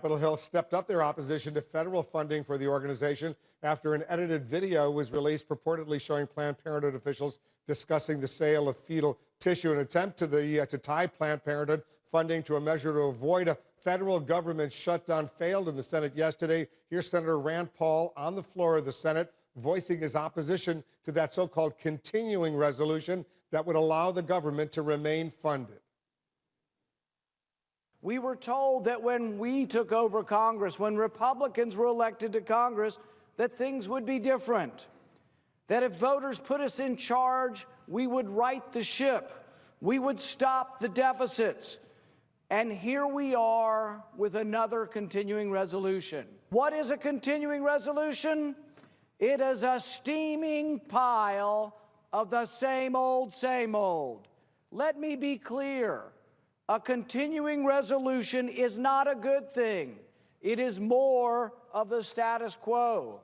Capitol Hill stepped up their opposition to federal funding for the organization after an edited video was released purportedly showing Planned Parenthood officials discussing the sale of fetal tissue. An attempt to tie Planned Parenthood funding to a measure to avoid a federal government shutdown failed in the Senate yesterday. Here's Senator Rand Paul on the floor of the Senate voicing his opposition to that so-called continuing resolution that would allow the government to remain funded. We were told that when we took over Congress, when Republicans were elected to Congress, that things would be different. That if voters put us in charge, we would right the ship. We would stop the deficits. And here we are with another continuing resolution. What is a continuing resolution? It is a steaming pile of the same old, same old. Let me be clear. A continuing resolution is not a good thing. It is more of the status quo.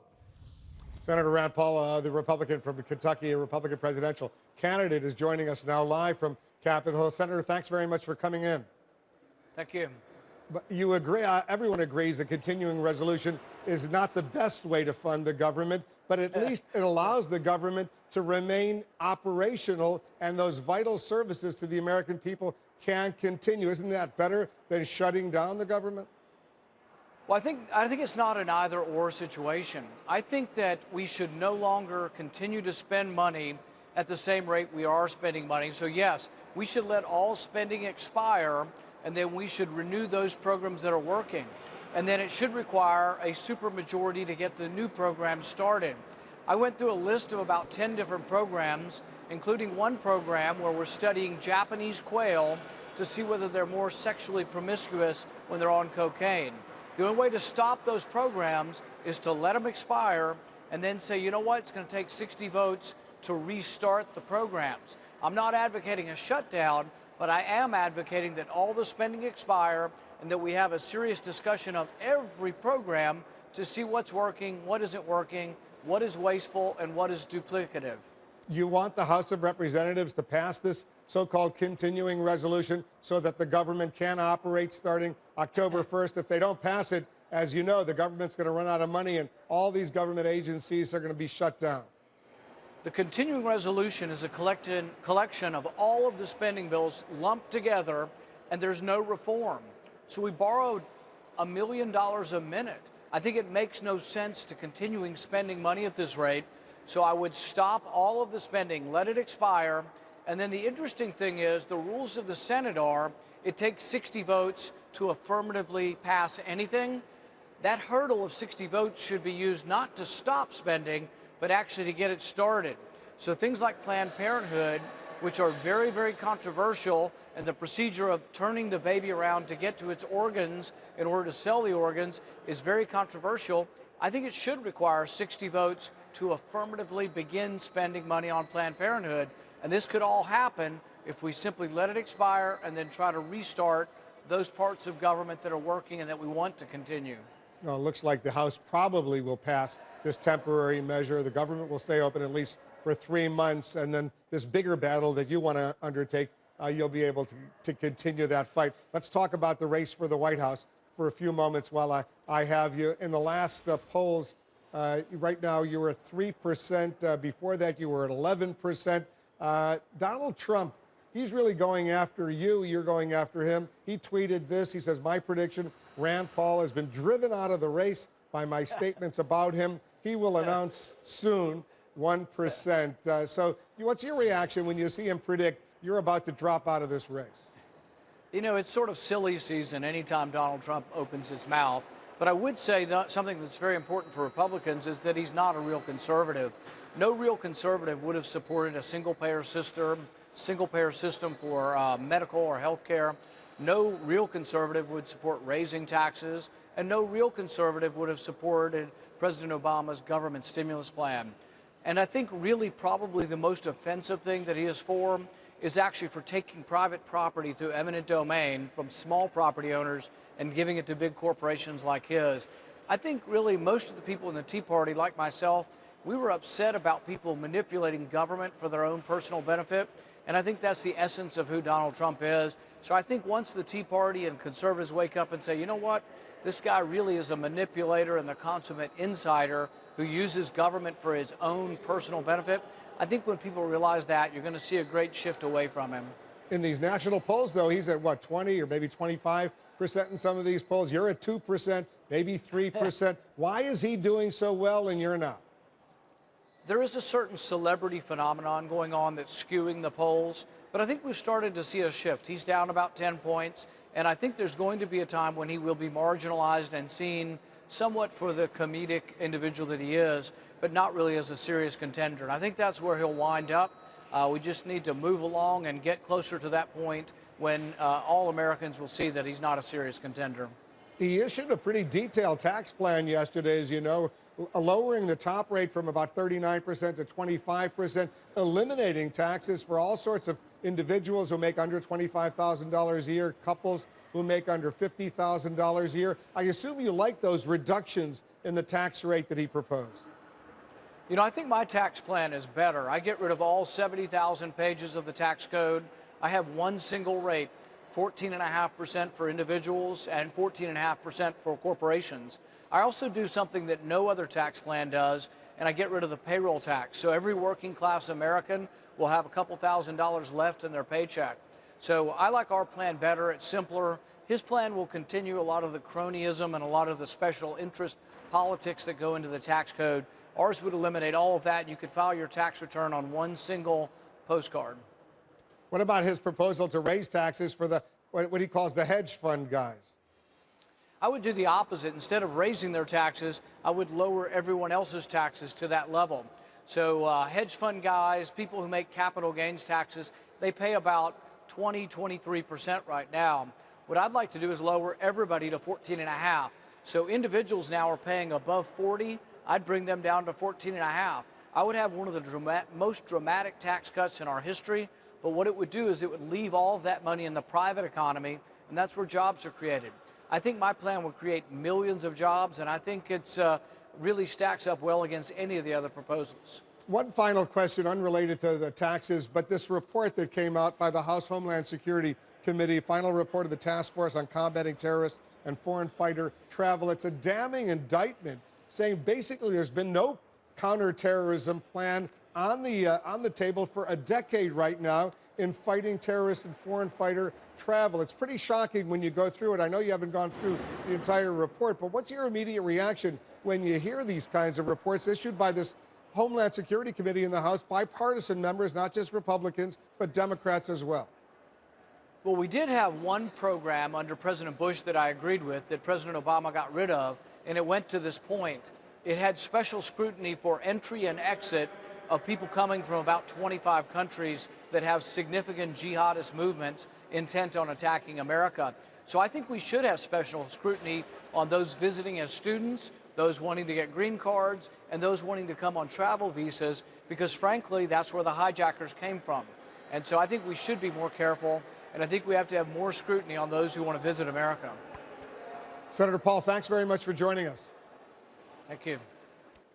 Senator Rand Paul, the Republican from Kentucky, a Republican presidential candidate, is joining us now live from Capitol Hill. Senator, thanks very much for coming in. Thank you. But you agree, everyone agrees the continuing resolution is not the best way to fund the government, but at least it allows the government to remain operational and those vital services to the American people can continue. Isn't that better than shutting down the government? Well, I think it's not an either-or situation. I think that we should no longer continue to spend money at the same rate we are spending money. So yes, we should let all spending expire, and then we should renew those programs that are working. And then it should require a supermajority to get the new programs started. I went through a list of about 10 different programs, including one program where we're studying Japanese quail to see whether they're more sexually promiscuous when they're on cocaine. The only way to stop those programs is to let them expire and then say, you know what, it's going to take 60 votes to restart the programs. I'm not advocating a shutdown, but I am advocating that all the spending expire and that we have a serious discussion of every program to see what's working, what isn't working, what is wasteful, and what is duplicative. You want the House of Representatives to pass this so-called continuing resolution so that the government can operate starting October 1st. If they don't pass it, as you know, the government's going to run out of money and all these government agencies are going to be shut down. The continuing resolution is a collection of all of the spending bills lumped together, and there's no reform. So we borrowed $1 million a minute. I think it makes no sense to continuing spending money at this rate. So I would stop all of the spending, let it expire. And then the interesting thing is the rules of the Senate are it takes 60 votes to affirmatively pass anything. That hurdle of 60 votes should be used not to stop spending, but actually to get it started. So things like Planned Parenthood, which are very, very controversial, and the procedure of turning the baby around to get to its organs in order to sell the organs is very controversial. I think it should require 60 votes to affirmatively begin spending money on Planned Parenthood. And this could all happen if we simply let it expire and then try to restart those parts of government that are working and that we want to continue. Well, it looks like the House probably will pass this temporary measure. The government will stay open at least for 3 months, and then this bigger battle that you want to undertake, you'll be able to continue that fight. Let's talk about the race for the White House for a few moments while I have you. In the last polls, right now you were at 3%. Before that, you were at 11%. Donald Trump, he's really going after you. You're going after him. He tweeted this. He says, my prediction, Rand Paul has been driven out of the race by my statements about him. He will announce soon 1%. So what's your reaction when you see him predict you're about to drop out of this race? You know, it's sort of silly season anytime Donald Trump opens his mouth. But I would say that something that's very important for Republicans is that he's not a real conservative. No real conservative would have supported a single-payer system for medical or health care. No real conservative would support raising taxes, and no real conservative would have supported President Obama's government stimulus plan. And I think really probably the most offensive thing that he is for is actually for taking private property through eminent domain from small property owners and giving it to big corporations like his. I think really most of the people in the Tea Party, like myself, we were upset about people manipulating government for their own personal benefit. And I think that's the essence of who Donald Trump is. So I think once the Tea Party and conservatives wake up and say, you know what, this guy really is a manipulator and the consummate insider who uses government for his own personal benefit. I think when people realize that, you're going to see a great shift away from him. In these national polls, though, he's at what, 20 or maybe 25% in some of these polls. You're at 2%, maybe 3%. Why is he doing so well and you're not? There is a certain celebrity phenomenon going on that's skewing the polls, but I think we've started to see a shift. He's down about 10 points, and I think there's going to be a time when he will be marginalized and seen somewhat for the comedic individual that he is, but not really as a serious contender. And I think that's where he'll wind up. We just need to move along and get closer to that point when all Americans will see that he's not a serious contender. He issued a pretty detailed tax plan yesterday, as you know, lowering the top rate from about 39% to 25%, eliminating taxes for all sorts of individuals who make under $25,000 a year, couples who make under $50,000 a year. I assume you like those reductions in the tax rate that he proposed. You know, I think my tax plan is better. I get rid of all 70,000 pages of the tax code. I have one single rate, 14.5% for individuals and 14.5% for corporations. I also do something that no other tax plan does, and I get rid of the payroll tax. So every working class American will have a couple $1,000s left in their paycheck. So I like our plan better. It's simpler. His plan will continue a lot of the cronyism and a lot of the special interest politics that go into the tax code. Ours would eliminate all of that. You could file your tax return on one single postcard. What about his proposal to raise taxes for the what he calls the hedge fund guys? I would do the opposite. Instead of raising their taxes, I would lower everyone else's taxes to that level. So hedge fund guys, people who make capital gains taxes, they pay about 23% right now. What I'd like to do is lower everybody to 14.5. So individuals now are paying above 40. I'd bring them down to 14.5. I would have one of the most dramatic tax cuts in our history, but what it would do is it would leave all of that money in the private economy, and that's where jobs are created. I think my plan would create millions of jobs, and I think it's really stacks up well against any of the other proposals. One final question unrelated to the taxes, but this report that came out by the House Homeland Security Committee, final report of the Task Force on Combating Terrorist and Foreign Fighter Travel, it's a damning indictment saying basically there's been no counterterrorism plan on the table for a decade right now in fighting terrorist and foreign fighter travel. It's pretty shocking when you go through it. I know you haven't gone through the entire report, but what's your immediate reaction when you hear these kinds of reports issued by this Homeland Security Committee in the House, bipartisan members, not just Republicans, but Democrats as well? Well, we did have one program under President Bush that I agreed with that President Obama got rid of, and it went to this point. It had special scrutiny for entry and exit of people coming from about 25 countries that have significant jihadist movements intent on attacking America. So I think we should have special scrutiny on those visiting as students, those wanting to get green cards, and those wanting to come on travel visas, because frankly, that's where the hijackers came from. And so I think we should be more careful, and I think we have to have more scrutiny on those who want to visit America. Senator Paul, thanks very much for joining us. Thank you.